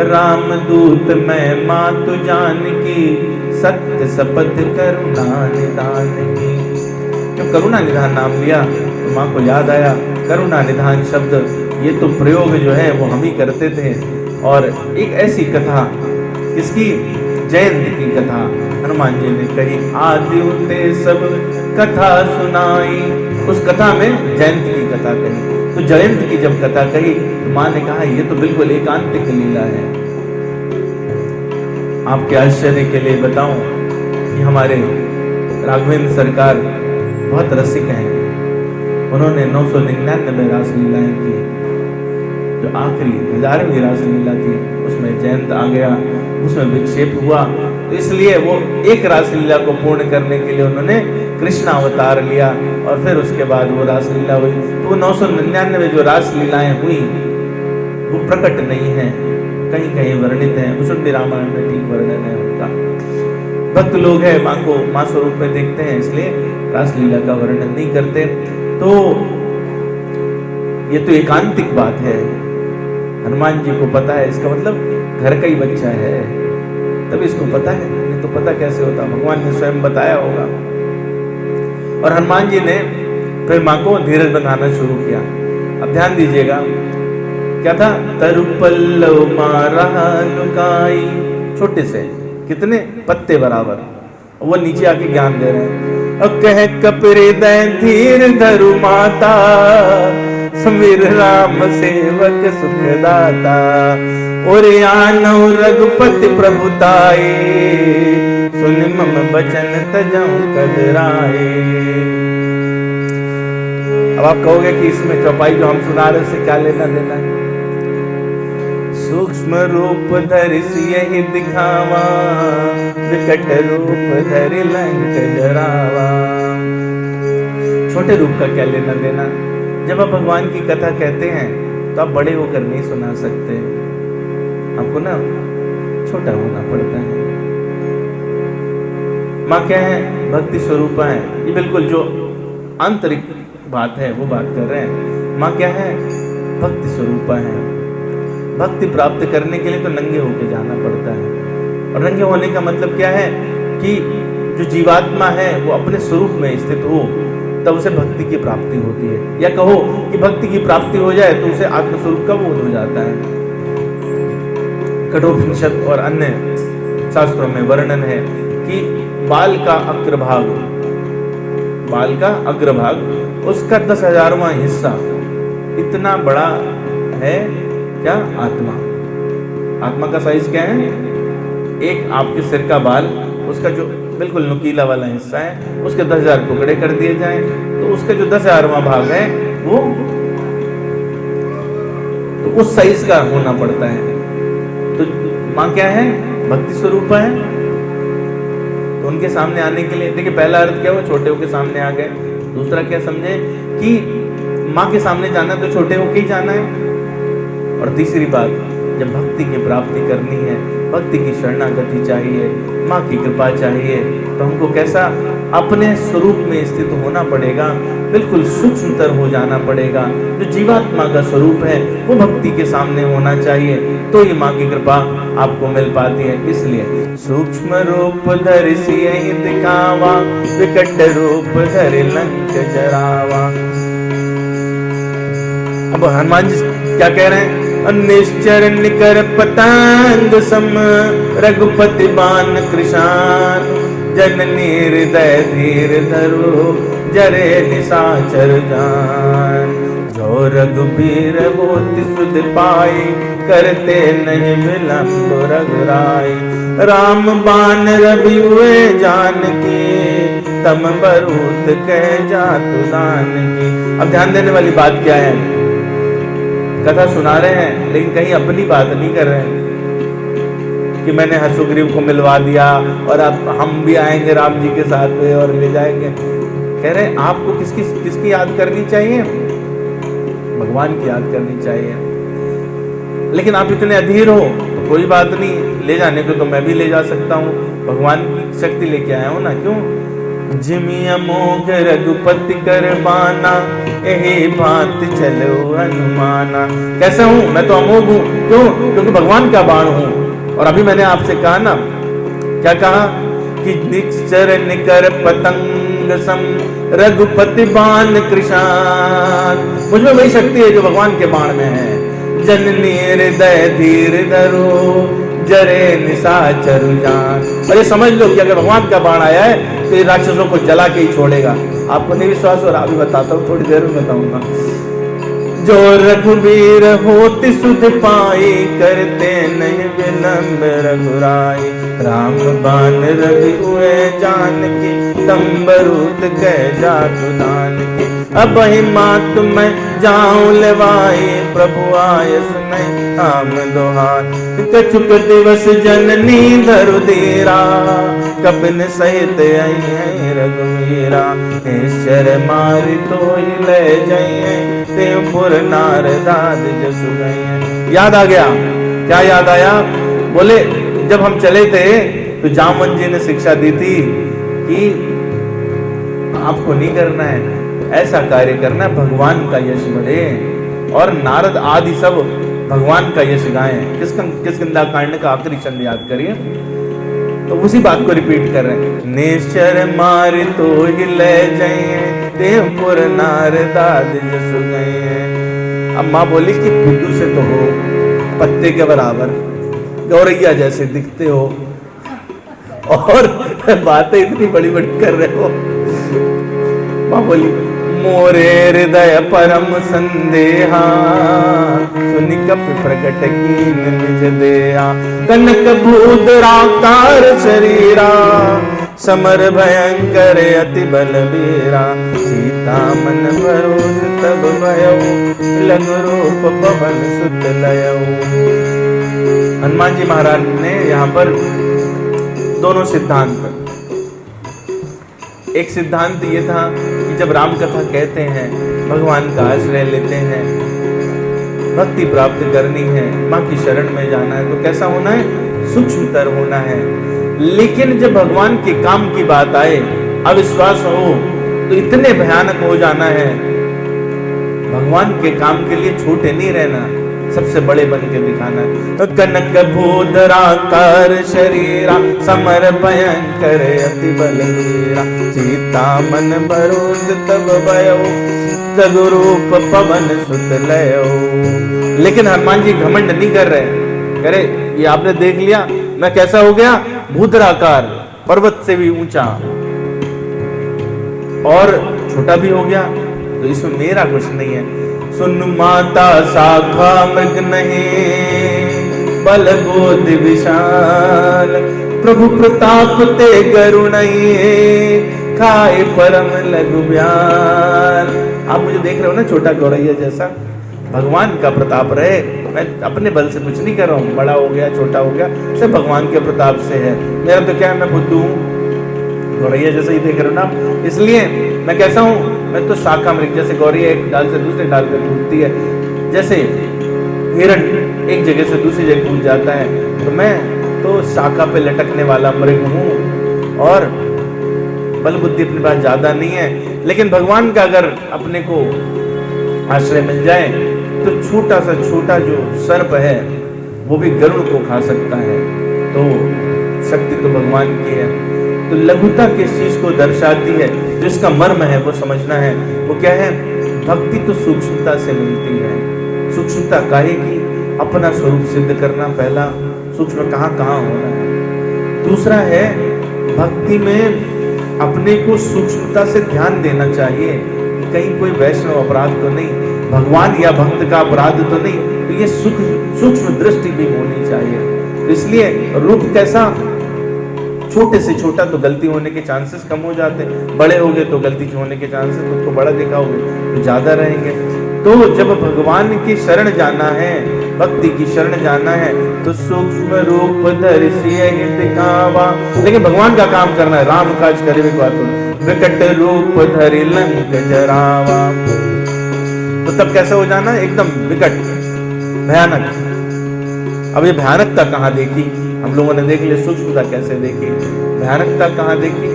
राम दूत मैं मातु जान की, सत्य शपथ करुणा निधान की। जब करुणा निधान नाम लिया तो माँ को याद आया करुणा निधान शब्द, ये तो प्रयोग जो है वो हम ही करते थे। और एक ऐसी कथा, इसकी जयंती की कथा हनुमान जी ने कही, आदि उते सब कथा सुनाई। उस कथा में जयंती की कथा कही। तो जयंती की जब कथा कही तो माँ ने कहा ये तो बिल्कुल एकांतिक लीला है। आपके आश्चर्य के लिए बताऊं कि हमारे राघवेंद्र सरकार बहुत रसिक हैं। उन्होंने 999 रासलीलाएं की। जो आखिरी 1000वीं रासलीला थी उसमें जयंत आ गया, उसमें विक्षेप हुआ, तो इसलिए वो एक रासलीला को पूर्ण करने के लिए उन्होंने कृष्ण अवतार लिया और फिर उसके बाद वो रासलीला हुई। तो वो 999 जो रासलीलाएं हुई वो प्रकट नहीं है, कहीं कहीं वर्णित है। भुसुंडी रामायण में ठीक वर्णन है उनका। भक्त लोग हैं माँ को माँ स्वरूप में देखते हैं, इसलिए रासलीला का वर्णन नहीं करते। तो ये तो एकांतिक बात है। हनुमान जी को पता है, इसका मतलब घर का ही बच्चा है, तब इसको पता है, नहीं तो पता कैसे होता? भगवान ने स्वयं बताया होगा। और हनुमान जी ने फिर माँ को धीरज बनाना शुरू किया। अब ध्यान दीजिएगा, क्या था? तरु पल्लव मारा लुकाई, छोटे से कितने पत्ते बराबर, वो नीचे आके ज्ञान दे रहे हैं। और कह कपरे दय धीर धरु माता, समीर राम सेवक सुखदाता। और आनौ रघुपति प्रभुताई, सुन मम बचन तजऊ कदराए। अब आप कहोगे कि इसमें चौपाई जो हम सुना रहे उससे क्या लेना देना है? सूक्ष्म रूप धरि सियहि दिखावा, विकट रूप धरि लंक जरावा। छोटे रूप का क्या लेना देना? जब आप भगवान की कथा कहते हैं तो आप बड़े होकर नहीं सुना सकते, आपको ना छोटा होना पड़ता है। माँ क्या है? भक्ति स्वरूपा है। ये बिल्कुल जो आंतरिक बात है वो बात कर रहे हैं। माँ क्या है? भक्ति स्वरूपा है। भक्ति प्राप्त करने के लिए तो नंगे होके जाना पड़ता है। और नंगे होने का मतलब क्या है? कि जो जीवात्मा है वो अपने स्वरूप में स्थित हो, तब उसे भक्ति की प्राप्ति होती है। या कहो कि भक्ति की प्राप्ति हो जाए तो उसे आत्मस्वरूप का बोध हो जाता है। कठोपनिषद और अन्य शास्त्रों में वर्णन है कि बाल का अग्रभाग उसका 10,000वां हिस्सा इतना बड़ा है। क्या? आत्मा का साइज क्या है? एक आपके सिर का बाल, उसका जो बिल्कुल नुकीला वाला हिस्सा है, उसके 10,000 टुकड़े कर दिए जाएं तो उसका जो 10,000वां भाग है वो तो उस साइज का होना पड़ता है। तो माँ क्या है? भक्ति स्वरूप है। तो उनके सामने आने के लिए देखिए, पहला अर्थ क्या हुआ? छोटे होके सामने आ गए। दूसरा क्या समझे? कि माँ के सामने जाना तो छोटे होके ही जाना है। और तीसरी बात, जब भक्ति की प्राप्ति करनी है, भक्ति की शरणागति चाहिए, माँ की कृपा चाहिए, तो हमको कैसा? अपने स्वरूप में स्थित होना पड़ेगा, बिल्कुल सूक्ष्मतर हो जाना पड़ेगा। जो जीवात्मा का स्वरूप है वो भक्ति के सामने होना चाहिए, तो ये माँ की कृपा आपको मिल पाती है। इसलिए सूक्ष्म रूप धरि सियहि दिखावा, विकट रूप धरि लंक जरावा। अब हनुमान जी क्या कह रहे हैं? निश्चर निकर पतंग सम, रघुपति बाण कृशान। जननी हृदय धीर धरो, जरे निशाचर जान। जो रघुबीर होति सुध पाई, करते नहीं विलंब रघुराई। राम बाण रवि हुए जानकी, तम बरूत कह जातु दानकी। अब ध्यान देने वाली बात क्या है? कथा सुना रहे हैं लेकिन कहीं अपनी बात नहीं कर रहे हैं कि मैंने सुग्रीव को मिलवा दिया और अब हम भी आएंगे राम जी के साथ में और ले जाएंगे। कह रहे हैं आपको किसकी याद करनी चाहिए? भगवान की याद करनी चाहिए। लेकिन आप इतने अधीर हो तो कोई बात नहीं, ले जाने को तो मैं भी ले जा सकता हूँ। भगवान की शक्ति लेके आया हूँ ना। क्यों? जिमिया मोघ रघुपति कर बाना, यही बात चलो हनुमाना। कैसे हूं मैं? तो अमोघ हूं। क्यों? क्योंकि भगवान का बाण हूं। और अभी मैंने आपसे कहा ना, क्या कहा कि निश्चर निकर पतंग सम रघुपति बाण कृशान। मुझमें वही शक्ति है जो भगवान के बाण में है। जननी हृदय धीर धरो जरे निशाचर जान। और ये समझ लो कि अगर भगवान का बाण आया है तो ये राक्षसों को जला के ही छोड़ेगा। आपको नहीं विश्वास हो रहा? अभी बताता हूँ, थोड़ी देर में बताऊंगा। जो रघुवीर होति सुध पाई करते नहीं विलंब रघुराई। राम बाण रवि हुए जान की तंबरूत कह जातु दान की। अब ही मात मैं जाऊं लेवाई प्रभु आय सुनै हम दोहार। कछुक दिवस जननी धरु धीरा कपिन सहित आई रघुवीरा। ईश्वर मारि तो ही ले जाइए देवपुर नारदाद जसु गए। याद आ गया? क्या याद आया? बोले जब हम चले थे तो जामवंत जी ने शिक्षा दी थी कि आपको नहीं करना है, ऐसा कार्य करना है भगवान का यश बढ़े। और नारद आदि सब भगवान का यश गाएं। किष्किंधा कांड का आखिरी छंद याद करिए, तो उसी बात को रिपीट कर रहे हैं। निश्चर मारि तो ही ले जाइए देवपुर नारदाद जसु गए। अब माँ बोली कि बुद्धू से तो हो पत्ते के बराबर, गौरैया जैसे दिखते हो और बातें इतनी बड़ी बड़ी कर रहे हो। माँ बोली मोरे हृदय परम संदेहा सुनि कपि प्रकट कीन निज देहा। कनक भूधराकार शरीरा समर भयंकर अति बलबीरा। सीता मन भरोस तब भयउ लघु रूप पवन सुत लयउ। हनुमान जी महाराज ने यहाँ पर दोनों सिद्धांत, एक सिद्धांत ये था कि जब राम कथा कहते हैं, भगवान का आश्रय लेते हैं, भक्ति प्राप्त करनी है, माँ की शरण में जाना है, तो कैसा होना है? सूक्ष्मतर होना है। लेकिन जब भगवान के काम की बात आए, अविश्वास हो, तो इतने भयानक हो जाना है। भगवान के काम के लिए छोटे नहीं रहना, सबसे बड़े बन के दिखाना है। तो कनक भूधराकार शरीरा समर भयंकर अति बलवीरा। सीता मन भरोस तब भयउ लघु रूप पवन सुत लयउ। लेकिन हनुमान जी घमंड नहीं कर रहे, करे ये आपने देख लिया मैं कैसा हो गया, भूधराकार, पर्वत से भी ऊंचा और छोटा भी हो गया, तो इसमें मेरा कुछ नहीं है। सुन माता शाखा मृग नहीं बल बोध विशाल। प्रभु प्रताप ते गरुण खाए परम लघु ब्याल। आप मुझे देख रहे हो ना, छोटा गौरैया जैसा, भगवान का प्रताप रहे। मैं अपने बल से कुछ नहीं कर रहा हूँ, बड़ा हो गया छोटा हो गया सब भगवान के प्रताप से है। मेरा तो क्या है, मैं बुद्धू हूँ, गौरैया जैसे ही देख रहे हो ना। इसलिए मैं कैसा हूँ, मैं तो शाखा मृग, जैसे गौरैया एक डाल से दूसरे डाल पे कूदती है, जैसे हिरण एक जगह से दूसरी जगह कूद जाता है, तो मैं तो शाखा पे लटकने वाला मृग हूँ। और बल बुद्धि अपने पास ज्यादा नहीं है, लेकिन भगवान का अगर अपने को आश्रय मिल जाए तो छोटा सा छोटा जो सर्प है वो भी गरुड़ को खा सकता है। तो शक्ति तो भगवान की है। तो लघुता किस चीज को दर्शाती है, जिसका मर्म है वो समझना है। वो क्या है? भक्ति तो सूक्ष्मता से मिलती है। सूक्ष्मता काहे की? अपना स्वरूप सिद्ध करना पहला, सूक्ष्म कहाँ कहाँ होना है। दूसरा है भक्ति में अपने को सूक्ष्मता से ध्यान देना चाहिए कि कहीं कोई वैष्णव अपराध तो नहीं, भगवान या भक्त का अपराध तो नहीं। तो ये सूक्ष्म दृष्टि भी होनी चाहिए। इसलिए रूप कैसा? छोटे से छोटा तो गलती होने के चांसेस कम हो जाते हैं, बड़े हो गए तो गलती होने के चांसेस, उसको बड़ा दिखाओगे तो ज्यादा रहेंगे। तो जब भगवान की शरण जाना है, भक्ति की शरण जाना है, तो सूक्ष्म रूप धरि सियहि दिखावा। लेकिन भगवान का काम करना है, राम काज करे विकट रूप धरि लंक जरावा। तो तब कैसे हो जाना? एकदम विकट, भयानक। अब ये भयानकता कहाँ देखी? हम लोगों ने देख लिया सूक्ष्मता कैसे देखी, भयानकता कहाँ देखी?